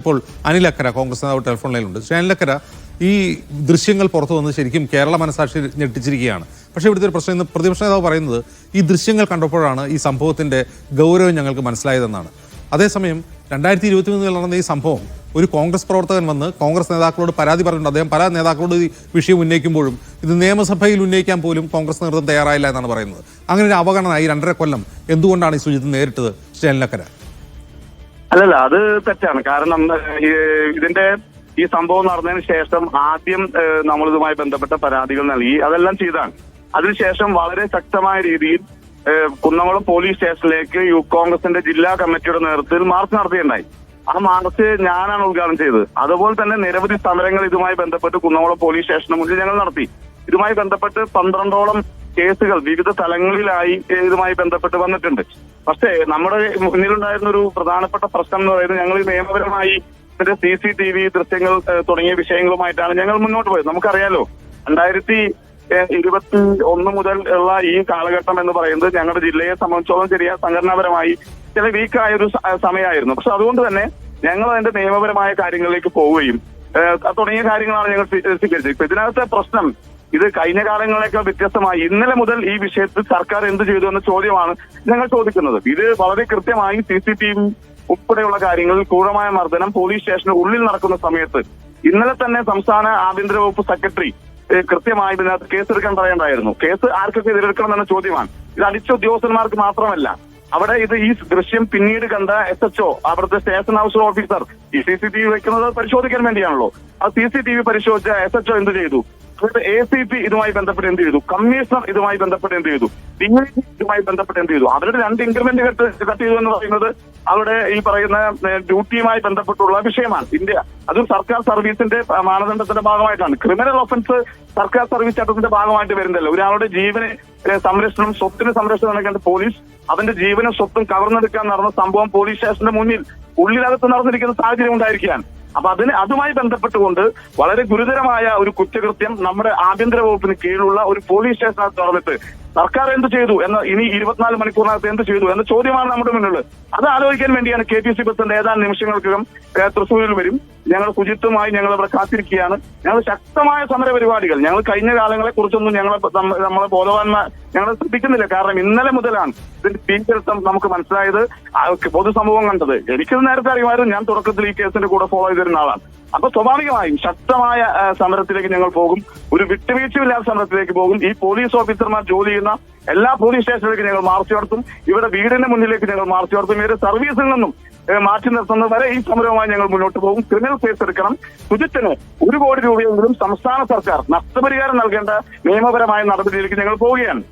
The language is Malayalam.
ഇപ്പോൾ അനിൽ അക്കര കോൺഗ്രസ് നേതാവ് ടെലിഫോൺ ലൈനിലുണ്ട്. ശ്രീ അനിൽ അക്കര, ഈ ദൃശ്യങ്ങൾ പുറത്തു വന്ന് ശരിക്കും കേരള മനസാക്ഷി ഞെട്ടിച്ചിരിക്കുകയാണ്. പക്ഷേ ഇവിടുത്തെ ഒരു പ്രശ്നം, ഇന്ന് പ്രതിപക്ഷ നേതാവ് പറയുന്നത് ഈ ദൃശ്യങ്ങൾ കണ്ടപ്പോഴാണ് ഈ സംഭവത്തിന്റെ ഗൗരവം ഞങ്ങൾക്ക് മനസ്സിലായതെന്നാണ്. അതേസമയം 2023 നടന്ന ഈ സംഭവം ഒരു കോൺഗ്രസ് പ്രവർത്തകൻ വന്ന് കോൺഗ്രസ് നേതാക്കളോട് പരാതി പറഞ്ഞിട്ടുണ്ട്. അദ്ദേഹം പല നേതാക്കളോട് ഈ വിഷയം ഉന്നയിക്കുമ്പോഴും ഇത് നിയമസഭയിൽ ഉന്നയിക്കാൻ പോലും കോൺഗ്രസ് നേതൃത്വം തയ്യാറായില്ല എന്നാണ് പറയുന്നത്. അങ്ങനെ ഒരു അവഗണന ഈ 2.5 കൊല്ലം എന്തുകൊണ്ടാണ് ഈ സുജിത്ത് നേരിട്ടത്? ശ്രീ അനിൽ അക്കര. അല്ലല്ല, അത് തെറ്റാണ്. കാരണം ഇതിന്റെ ഈ സംഭവം നടന്നതിന് ശേഷം ആദ്യം നമ്മളിതുമായി ബന്ധപ്പെട്ട പരാതികൾ നൽകി, അതെല്ലാം ചെയ്താണ്. അതിനുശേഷം വളരെ ശക്തമായ രീതിയിൽ കുന്നംകുളം പോലീസ് സ്റ്റേഷനിലേക്ക് യൂത്ത് കോൺഗ്രസിന്റെ ജില്ലാ കമ്മിറ്റിയുടെ നേതൃത്വത്തിൽ മാർച്ച് നടത്തുകയുണ്ടായി. ആ മാർച്ച് ഞാനാണ് ഉദ്ഘാടനം ചെയ്തത്. അതുപോലെ തന്നെ നിരവധി സമരങ്ങൾ ഇതുമായി ബന്ധപ്പെട്ട് കുന്നംകുളം പോലീസ് സ്റ്റേഷന് മുന്നിൽ ഞങ്ങൾ നടത്തി. ഇതുമായി ബന്ധപ്പെട്ട് 12ഓളം കേസുകൾ വിവിധ തലങ്ങളിലായി ഇതുമായി ബന്ധപ്പെട്ട് വന്നിട്ടുണ്ട്. പക്ഷേ നമ്മുടെ മുന്നിലുണ്ടായിരുന്ന ഒരു പ്രധാനപ്പെട്ട പ്രശ്നം എന്ന് പറയുന്നത്, ഞങ്ങൾ നിയമപരമായി ഇതിന്റെ CCTV ദൃശ്യങ്ങൾ തുടങ്ങിയ വിഷയങ്ങളുമായിട്ടാണ് ഞങ്ങൾ മുന്നോട്ട് പോയത്. നമുക്കറിയാലോ, 2021 മുതൽ ഉള്ള ഈ കാലഘട്ടം എന്ന് പറയുന്നത് ഞങ്ങളുടെ ജില്ലയെ സംബന്ധിച്ചോളം ചെറിയ സംഘടനാപരമായി ചില വീക്കായ ഒരു സമയമായിരുന്നു. പക്ഷെ അതുകൊണ്ട് തന്നെ ഞങ്ങൾ അതിന്റെ നിയമപരമായ കാര്യങ്ങളിലേക്ക് പോവുകയും തുടങ്ങിയ കാര്യങ്ങളാണ് ഞങ്ങൾ സ്വീകരിച്ചത്. ഇപ്പൊ ഇതിനകത്തെ പ്രശ്നം, ഇത് കഴിഞ്ഞ കാലങ്ങളേക്കാൾ വ്യത്യസ്തമായി ഇന്നലെ മുതൽ ഈ വിഷയത്തിൽ സർക്കാർ എന്ത് ചെയ്തു എന്ന ചോദ്യമാണ് ഞങ്ങൾ ചോദിക്കുന്നത്. ഇത് വളരെ കൃത്യമായി CCTV ഉൾപ്പെടെയുള്ള കാര്യങ്ങളിൽ ക്രൂരമായ മർദ്ദനം പോലീസ് സ്റ്റേഷന് ഉള്ളിൽ നടക്കുന്ന സമയത്ത് ഇന്നലെ തന്നെ സംസ്ഥാന ആഭ്യന്തര വകുപ്പ് സെക്രട്ടറി കൃത്യമായി ഇതിനകത്ത് കേസെടുക്കാൻ പറയേണ്ടായിരുന്നു. കേസ് ആർക്കൊക്കെ എതിരെടുക്കണം എന്ന ചോദ്യമാണ്. ഇത് അടിച്ച ഉദ്യോഗസ്ഥന്മാർക്ക് മാത്രമല്ല, അവിടെ ഈ ദൃശ്യം പിന്നീട് കണ്ട SHO, അവിടുത്തെ സ്റ്റേഷൻ ഹൗസ് ഓഫീസർ, ഈ CCTV വെക്കുന്നത് പരിശോധിക്കാൻ വേണ്ടിയാണല്ലോ. ആ CCTV പരിശോധിച്ച SHO എന്ത് ചെയ്തു? ACP ഇതുമായി ബന്ധപ്പെട്ട് എന്ത് ചെയ്തു? കമ്മീഷണർ ഇതുമായി ബന്ധപ്പെട്ട് എന്ത് ചെയ്തു? DIG ഇതുമായി ബന്ധപ്പെട്ട് എന്ത് ചെയ്തു? അവരുടെ 2 ഇൻക്രിമെന്റ് കട്ട് ചെയ്തു എന്ന് പറയുന്നത് അവരുടെ ഈ പറയുന്ന ഡ്യൂട്ടിയുമായി ബന്ധപ്പെട്ടുള്ള വിഷയമാണ്. അതും സർക്കാർ സർവീസിന്റെ മാനദണ്ഡത്തിന്റെ ഭാഗമായിട്ടാണ്. ക്രിമിനൽ ഒഫൻസ് സർക്കാർ സർവീസ് ചട്ടത്തിന്റെ ഭാഗമായിട്ട് വരുന്നതല്ല. ഒരാളുടെ ജീവന് സംരക്ഷണം, സ്വത്തിന് സംരക്ഷണം നൽകേണ്ട പോലീസ് അവന്റെ ജീവനും സ്വത്തും കവർന്നെടുക്കാൻ നടന്ന സംഭവം പോലീസ് സ്റ്റേഷന്റെ മുന്നിൽ ഉള്ളിലകത്ത് നടന്നിരിക്കുന്ന സാഹചര്യം ഉണ്ടായിരിക്കുകയാണ്. അപ്പൊ അതുമായി ബന്ധപ്പെട്ടുകൊണ്ട് വളരെ ഗുരുതരമായ ഒരു കുറ്റകൃത്യം നമ്മുടെ ആഭ്യന്തര വകുപ്പിന് കീഴിലുള്ള ഒരു പോലീസ് സ്റ്റേഷനകത്ത് നടന്നിട്ട് സർക്കാർ എന്ത് ചെയ്തു എന്ന, ഇനി 24 മണിക്കൂറിനകത്ത് എന്ത് ചെയ്തു എന്ന ചോദ്യമാണ് നമ്മുടെ മുന്നിലുള്ളത്. അത് ആലോചിക്കാൻ വേണ്ടിയാണ് KPC പ്രസിഡന്റ് ഏതാനും നിമിഷങ്ങൾക്കകം തൃശ്ശൂരിൽ വരും. ഞങ്ങൾ സുജിത്തുമായി ഞങ്ങൾ ഇവിടെ കാത്തിരിക്കുകയാണ്. ഞങ്ങൾ ശക്തമായ സമര പരിപാടികൾ, ഞങ്ങൾ കഴിഞ്ഞ കാലങ്ങളെ കുറിച്ചൊന്നും നമ്മളെ ബോധവാന്മാർ ഞങ്ങൾ ശ്രദ്ധിക്കുന്നില്ല. കാരണം ഇന്നലെ മുതലാണ് ഇതിന്റെ ഭീകരത്വം നമുക്ക് മനസ്സിലായത്, പൊതുസമൂഹം കണ്ടത്. എനിക്കത് നേരത്തെ അറിയുമായിരുന്നു. ഞാൻ തുടക്കത്തിൽ ഈ കേസിന്റെ കൂടെ ഫോളോ ചെയ്തിരുന്ന ആളാണ്. അപ്പൊ സ്വാഭാവികമായും ശക്തമായ സമരത്തിലേക്ക് ഞങ്ങൾ പോകും. ഒരു വിട്ടുവീഴ്ചയില്ലാത്ത സമരത്തിലേക്ക് പോകും. ഈ പോലീസ് ഓഫീസർമാർ ജോലി ചെയ്യുന്ന എല്ലാ പോലീസ് സ്റ്റേഷനിലേക്ക് ഞങ്ങൾ മാർച്ച് നടത്തും. ഇവിടെ വീടിന്റെ മുന്നിലേക്ക് ഞങ്ങൾ മാർച്ച് നടത്തും. ഇവരെ സർവീസിൽ നിന്നും മാറ്റി നിർത്തുന്നത് വരെ ഈ സമരവുമായി ഞങ്ങൾ മുന്നോട്ട് പോകും. ക്രിമിനൽ കേസ് എടുക്കണം. സുജിത്തിന് 1 കോടി രൂപയെങ്കിലും സംസ്ഥാന സർക്കാർ നഷ്ടപരിഹാരം നൽകേണ്ട നിയമപരമായ നടപടിയിലേക്ക് ഞങ്ങൾ പോവുകയാണ്.